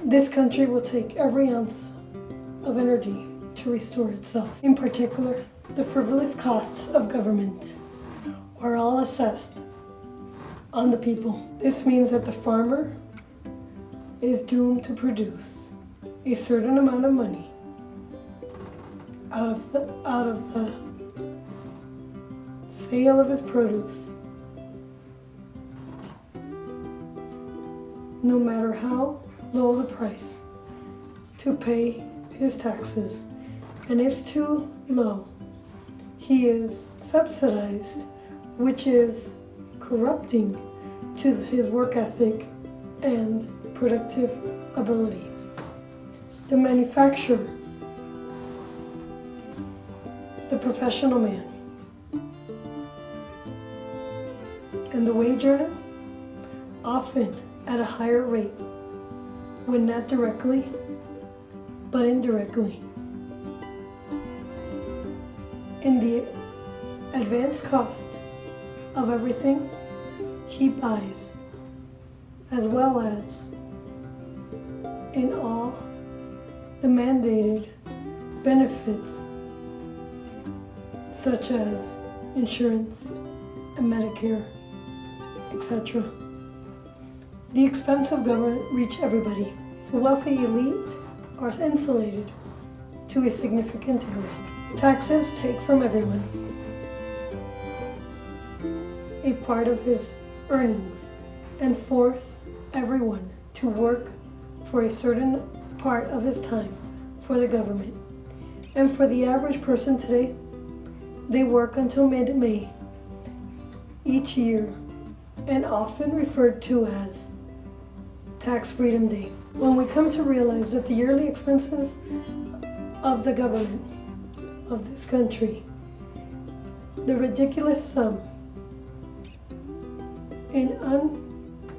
This country will take every ounce of energy to restore itself. In particular, the frivolous costs of government are all assessed on the people. This means that the farmer is doomed to produce a certain amount of money out of the sale of his produce, no matter how low the price, to pay his taxes, and if too low, he is subsidized, which is corrupting to his work ethic and productive ability. The manufacturer, the professional man, and the wage earner, often at a higher rate, when not directly, but indirectly. In the advanced cost of everything he buys, as well as in all the mandated benefits such as insurance and Medicare, etc. The expense of government reach everybody. The wealthy elite are insulated to a significant degree. Taxes take from everyone a part of his earnings and force everyone to work for a certain part of his time for the government. And for the average person today, they work until mid-May each year, and often referred to as Tax Freedom Day. When we come to realize that the yearly expenses of the government of this country, the ridiculous sum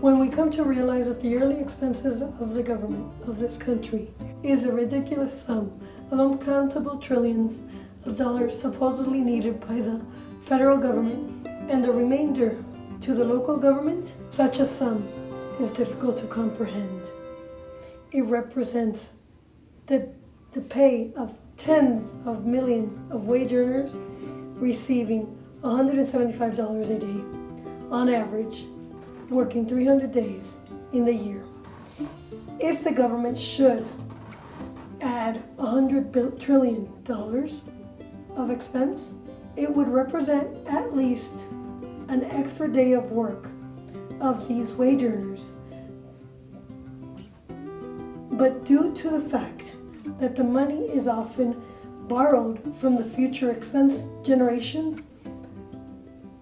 when we come to realize that the yearly expenses of the government of this country is a ridiculous sum of uncountable trillions of dollars supposedly needed by the federal government and the remainder to the local government, such a sum is difficult to comprehend. It represents the pay of tens of millions of wage earners receiving $175 a day on average, working 300 days in the year. If the government should add $100 trillion of expense, it would represent at least an extra day of work of these wage earners. But due to the fact that the money is often borrowed from the future expense generations,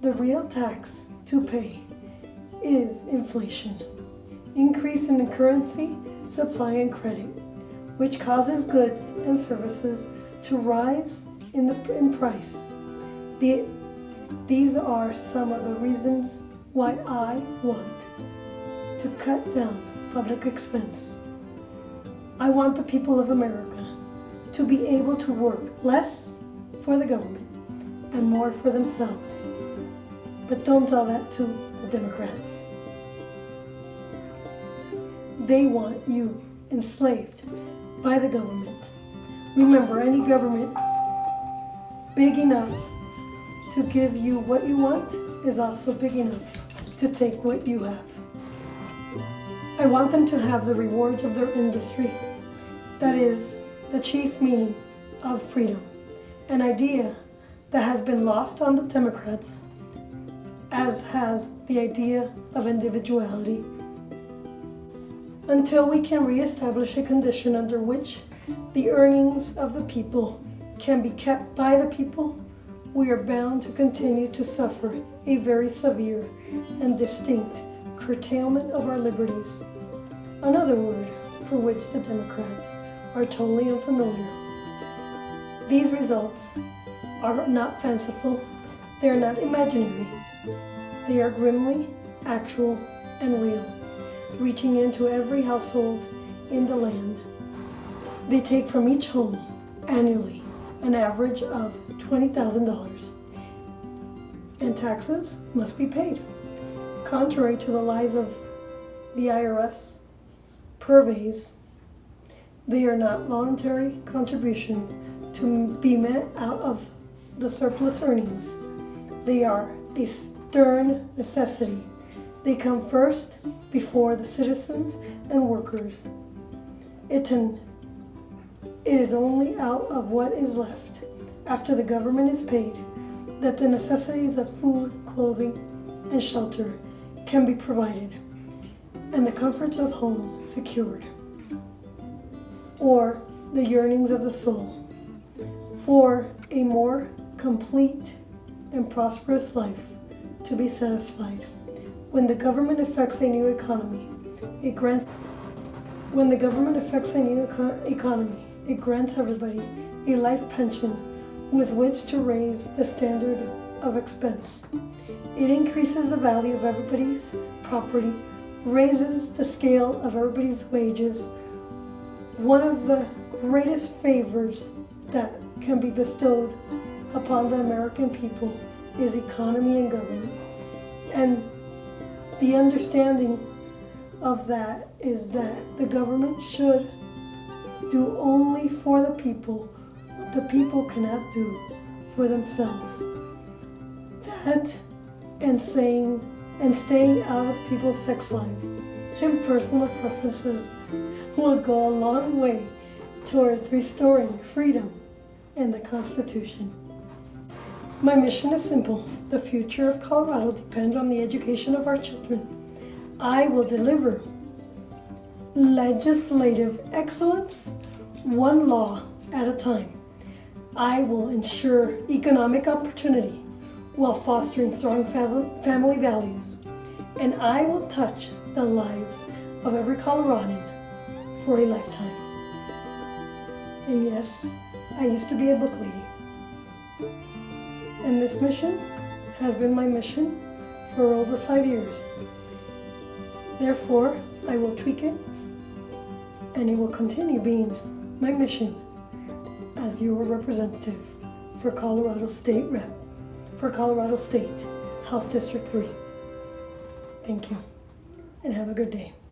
the real tax to pay is inflation, increase in currency, supply, and credit, which causes goods and services to rise in price. These are some of the reasons why I want to cut down public expense. I want the people of America to be able to work less for the government and more for themselves. But don't tell that to the Democrats. They want you enslaved by the government. Remember, any government big enough to give you what you want is also big enough to take what you have. I want them to have the rewards of their industry. That is the chief meaning of freedom, an idea that has been lost on the Democrats, as has the idea of individuality. Until we can reestablish a condition under which the earnings of the people can be kept by the people, we are bound to continue to suffer a very severe and distinct curtailment of our liberties. Another word for which the Democrats are totally unfamiliar. These results are not fanciful, they are not imaginary, they are grimly actual and real, reaching into every household in the land. They take from each home annually an average of $20,000, and taxes must be paid. Contrary to the lies of the IRS purveys They are not voluntary contributions to be met out of the surplus earnings. They are a stern necessity. They come first before the citizens and workers. It is only out of what is left after the government is paid that the necessities of food, clothing, and shelter can be provided, and the comforts of home secured, or the yearnings of the soul for a more complete and prosperous life to be satisfied. When the government effects a new economy, it grants everybody a life pension with which to raise the standard of expense. It increases the value of everybody's property, raises the scale of everybody's wages. One of the greatest favors that can be bestowed upon the American people is economy and government. And the understanding of that is that the government should do only for the people what the people cannot do for themselves. That and staying out of people's sex lives and personal preferences will go a long way towards restoring freedom and the Constitution. My mission is simple. The future of Colorado depends on the education of our children. I will deliver legislative excellence, one law at a time. I will ensure economic opportunity while fostering strong family values. And I will touch the lives of every Coloradan for a lifetime. And yes, I used to be a book lady. And this mission has been my mission for over 5 years. Therefore, I will tweak it, and it will continue being my mission as your representative for Colorado State Rep, for Colorado State, House District 3. Thank you, and have a good day.